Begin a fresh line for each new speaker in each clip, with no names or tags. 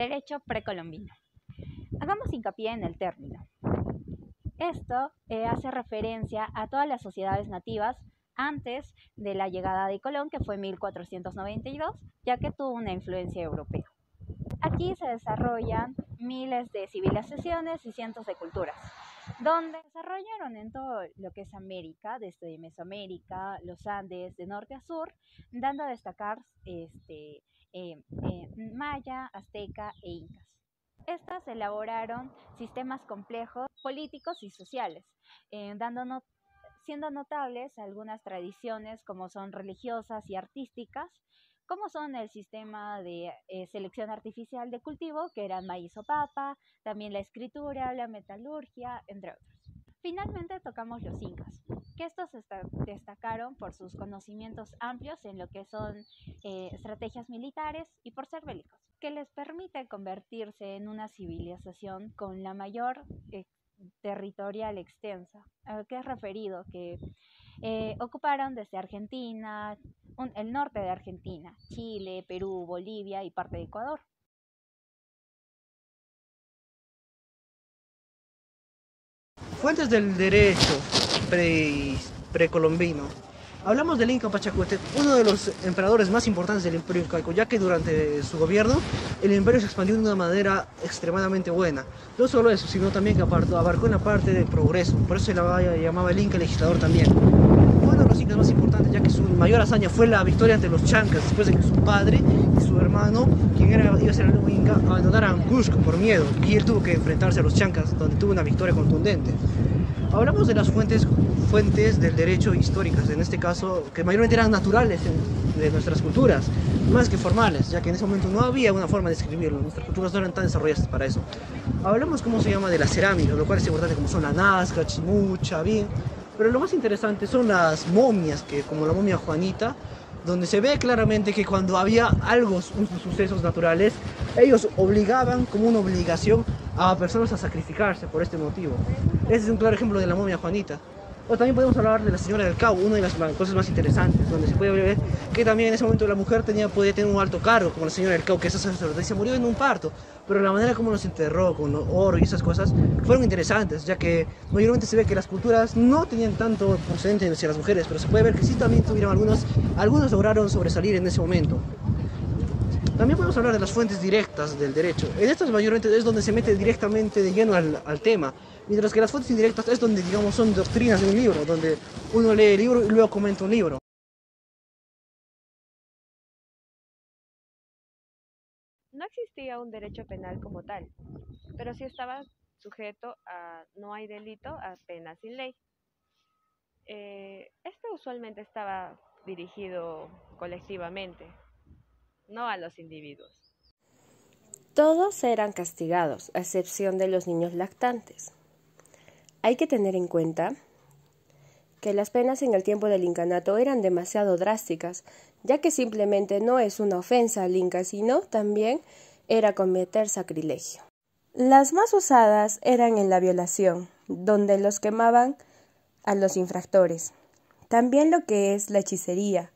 Derecho precolombino. Hagamos hincapié en el término. Esto hace referencia a todas las sociedades nativas antes de la llegada de Colón, que fue en 1492, ya que tuvo una influencia europea. Aquí se desarrollan miles de civilizaciones y cientos de culturas, donde desarrollaron en todo lo que es América, desde Mesoamérica, los Andes, de norte a sur, dando a destacar maya, azteca e incas. Estas elaboraron sistemas complejos políticos y sociales, siendo notables algunas tradiciones como son religiosas y artísticas, como son el sistema de selección artificial de cultivo, que eran maíz o papa, también la escritura, la metalurgia, entre otros. Finalmente tocamos los incas, que estos destacaron por sus conocimientos amplios en lo que son estrategias militares y por ser bélicos, que les permite convertirse en una civilización con la mayor territorial extensa, a que es referido que ocuparon desde Argentina, el norte de Argentina, Chile, Perú, Bolivia y parte de Ecuador.
Fuentes del derecho precolombino. Hablamos del Inca Pachacútec, uno de los emperadores más importantes del Imperio Incaico, ya que durante su gobierno el imperio se expandió de una manera extremadamente buena. No solo eso, sino también que abarcó en la parte del progreso, por eso se la llamaba el Inca legislador también. Uno de los incas más importantes, ya que su mayor hazaña fue la victoria ante los chancas, después de que su padre y su hermano, quien iba a ser el nuevo Inca, abandonaran Cusco por miedo, y él tuvo que enfrentarse a los chancas, donde tuvo una victoria contundente. Hablamos de las fuentes del derecho históricas, en este caso, que mayormente eran naturales de nuestras culturas, más que formales, ya que en ese momento no había una forma de escribirlo, nuestras culturas no eran tan desarrolladas para eso. Hablamos, ¿cómo se llama?, de la cerámica, lo cual es importante, como son la Nazca, Chimucha, bien, pero lo más interesante son las momias, que como la momia Juanita, donde se ve claramente que cuando había sucesos naturales, ellos obligaban, como una obligación, a personas a sacrificarse por este motivo. Ese es un claro ejemplo de la momia Juanita. O también podemos hablar de la señora del Cabo, una de las cosas más interesantes, donde se puede ver que también en ese momento la mujer podía tener un alto cargo, como la señora del Cabo, que esa sacerdotisa murió en un parto, pero la manera como nos enterró, con oro y esas cosas, fueron interesantes, ya que mayormente se ve que las culturas no tenían tanto procedente hacia las mujeres, pero se puede ver que sí también tuvieron algunos lograron sobresalir en ese momento. También podemos hablar de las fuentes directas del derecho. En estas mayormente es donde se mete directamente de lleno al tema, mientras que las fuentes indirectas es donde, digamos, son doctrinas de un libro, donde uno lee el libro y luego comenta un libro.
No existía un derecho penal como tal, pero sí estaba sujeto a no hay delito a pena sin ley. Este usualmente estaba dirigido colectivamente, no a los individuos.
Todos eran castigados, a excepción de los niños lactantes. Hay que tener en cuenta que las penas en el tiempo del incanato eran demasiado drásticas, ya que simplemente no es una ofensa al inca, sino también era cometer sacrilegio. Las más usadas eran en la violación, donde los quemaban a los infractores. También lo que es la hechicería,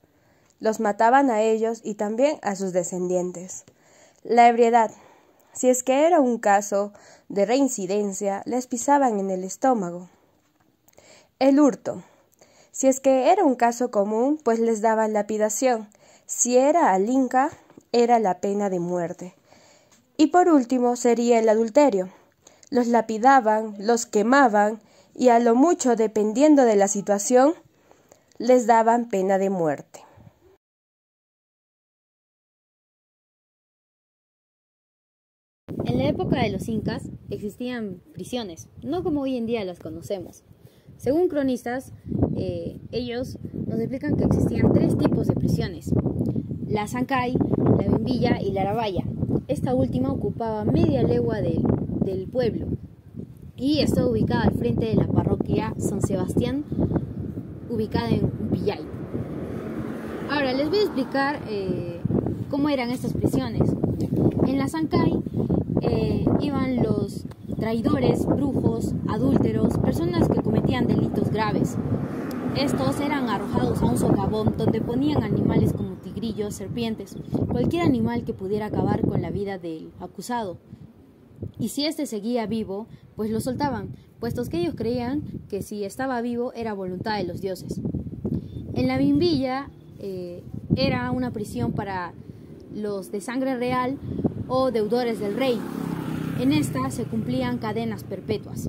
los mataban a ellos y también a sus descendientes. La ebriedad, si es que era un caso de reincidencia, les pisaban en el estómago. El hurto, si es que era un caso común, pues les daban lapidación. Si era al inca, era la pena de muerte. Y por último sería el adulterio. Los lapidaban, los quemaban y a lo mucho, dependiendo de la situación, les daban pena de muerte.
En la época de los incas existían prisiones, no como hoy en día las conocemos. Según cronistas, ellos nos explican que existían 3 tipos de prisiones: la Zancay, la Bimbilla y la Arabaya. Esta última ocupaba media legua del pueblo y está ubicada al frente de la parroquia San Sebastián, ubicada en Upillay. Ahora les voy a explicar cómo eran estas prisiones. En la Zancay iban los traidores, brujos, adúlteros, personas que cometían delitos graves. Estos eran arrojados a un socavón donde ponían animales como tigrillos grillos, serpientes, cualquier animal que pudiera acabar con la vida del acusado. Y si éste seguía vivo, pues lo soltaban, puestos que ellos creían que si estaba vivo era voluntad de los dioses. En la Bimbilla era una prisión para los de sangre real o deudores del rey. En esta se cumplían cadenas perpetuas.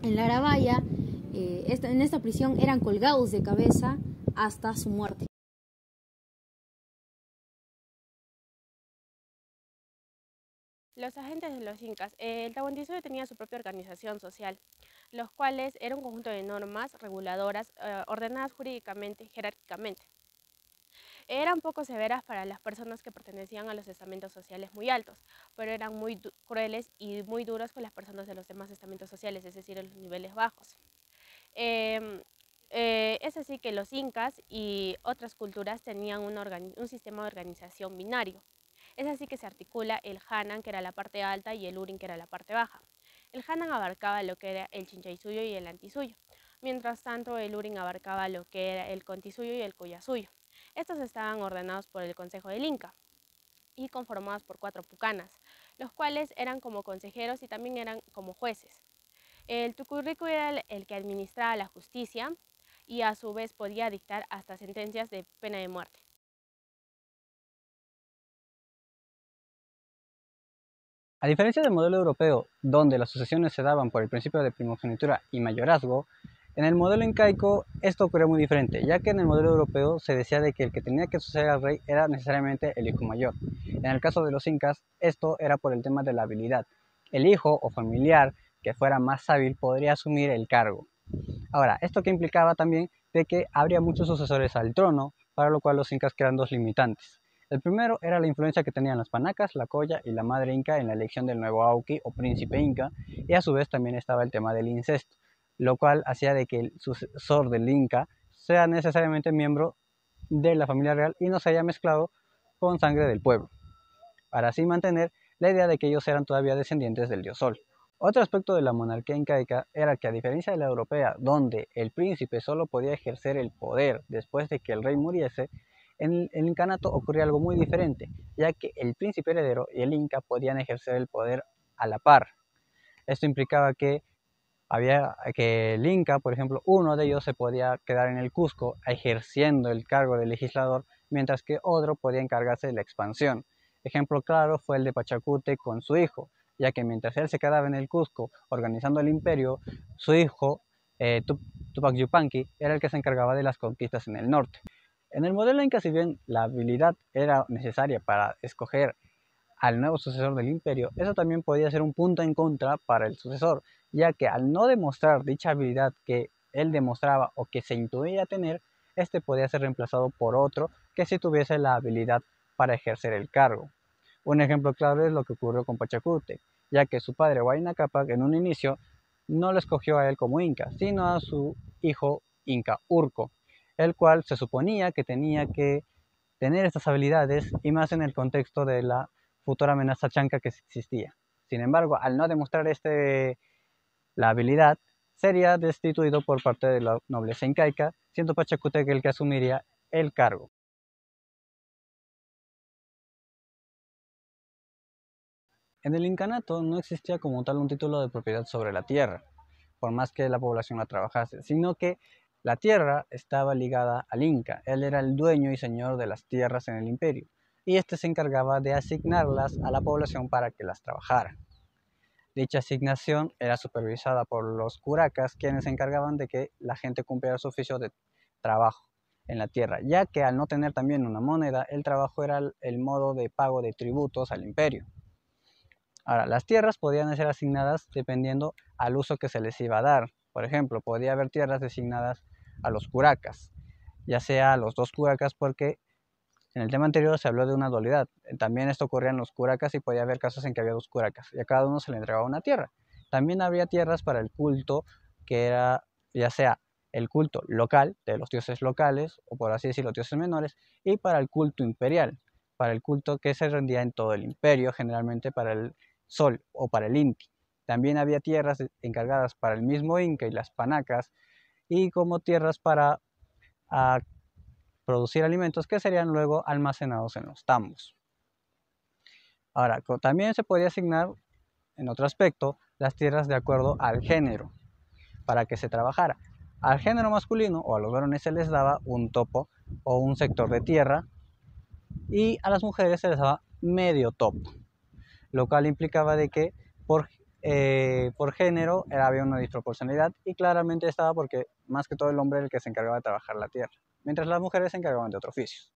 En la Arabaya, en esta prisión eran colgados de cabeza hasta su muerte.
Los agentes de los incas. El Tahuantinsuyo tenía su propia organización social, los cuales era un conjunto de normas reguladoras ordenadas jurídicamente y jerárquicamente. Eran poco severas para las personas que pertenecían a los estamentos sociales muy altos, pero eran muy crueles y muy duros con las personas de los demás estamentos sociales, es decir, en los niveles bajos. Es así que los incas y otras culturas tenían un sistema de organización binario. Es así que se articula el Hanan, que era la parte alta, y el Urin, que era la parte baja. El Hanan abarcaba lo que era el Chinchaysuyo y el Antisuyo. Mientras tanto, el Urin abarcaba lo que era el Contisuyo y el Cuyasuyo. Estos estaban ordenados por el Consejo del Inca y conformados por 4 pucanas, los cuales eran como consejeros y también eran como jueces. El Tucurricu era el que administraba la justicia y a su vez podía dictar hasta sentencias de pena de muerte.
A diferencia del modelo europeo, donde las sucesiones se daban por el principio de primogenitura y mayorazgo, en el modelo incaico esto ocurrió muy diferente, ya que en el modelo europeo se decía de que el que tenía que suceder al rey era necesariamente el hijo mayor. En el caso de los incas, esto era por el tema de la habilidad. El hijo o familiar que fuera más hábil podría asumir el cargo. Ahora, esto que implicaba también de que habría muchos sucesores al trono, para lo cual los incas crean 2 limitantes. El primero era la influencia que tenían las panacas, la colla y la madre inca en la elección del nuevo auqui o príncipe inca, y a su vez también estaba el tema del incesto, lo cual hacía de que el sucesor del inca sea necesariamente miembro de la familia real y no se haya mezclado con sangre del pueblo, para así mantener la idea de que ellos eran todavía descendientes del dios Sol. Otro aspecto de la monarquía incaica era que, a diferencia de la europea, donde el príncipe solo podía ejercer el poder después de que el rey muriese, en el incanato ocurría algo muy diferente, ya que el príncipe heredero y el inca podían ejercer el poder a la par. Esto implicaba que el inca, por ejemplo, uno de ellos se podía quedar en el Cusco ejerciendo el cargo de legislador, mientras que otro podía encargarse de la expansión. Ejemplo claro fue el de Pachacute con su hijo, ya que mientras él se quedaba en el Cusco organizando el imperio, su hijo, Tupac Yupanqui, era el que se encargaba de las conquistas en el norte. En el modelo inca, si bien la habilidad era necesaria para escoger al nuevo sucesor del imperio, eso también podía ser un punto en contra para el sucesor, ya que al no demostrar dicha habilidad que él demostraba o que se intuía tener, este podía ser reemplazado por otro que sí tuviese la habilidad para ejercer el cargo. Un ejemplo claro es lo que ocurrió con Pachacute, ya que su padre Huayna Cápac en un inicio no lo escogió a él como inca, sino a su hijo Inca Urco, el cual se suponía que tenía que tener estas habilidades y más en el contexto de la futura amenaza chanca que existía. Sin embargo, al no demostrar la habilidad, sería destituido por parte de la nobleza incaica, siendo Pachacútec el que asumiría el cargo. En el incanato no existía como tal un título de propiedad sobre la tierra, por más que la población la trabajase, sino que la tierra estaba ligada al Inca. Él era el dueño y señor de las tierras en el imperio, y este se encargaba de asignarlas a la población para que las trabajara. Dicha asignación era supervisada por los curacas, quienes se encargaban de que la gente cumpliera su oficio de trabajo en la tierra, ya que al no tener también una moneda, el trabajo era el modo de pago de tributos al imperio. Ahora, las tierras podían ser asignadas dependiendo al uso que se les iba a dar. Por ejemplo, podía haber tierras designadas a los curacas, ya sea a los 2 curacas, porque en el tema anterior se habló de una dualidad. También esto ocurría en los curacas y podía haber casos en que había 2 curacas y a cada uno se le entregaba una tierra. También habría tierras para el culto, que era ya sea el culto local de los dioses locales, o por así decirlo, dioses menores, y para el culto imperial, para el culto que se rendía en todo el imperio, generalmente para el Sol o para el Inti. También había tierras encargadas para el mismo Inca y las panacas, y como tierras para producir alimentos que serían luego almacenados en los tambos. Ahora, también se podía asignar, en otro aspecto, las tierras de acuerdo al género, para que se trabajara. Al género masculino o a los varones se les daba un topo o un sector de tierra, y a las mujeres se les daba medio topo, lo cual implicaba de que por género había una desproporcionalidad, y claramente estaba porque más que todo el hombre era el que se encargaba de trabajar la tierra, mientras las mujeres se encargaban de otros oficios.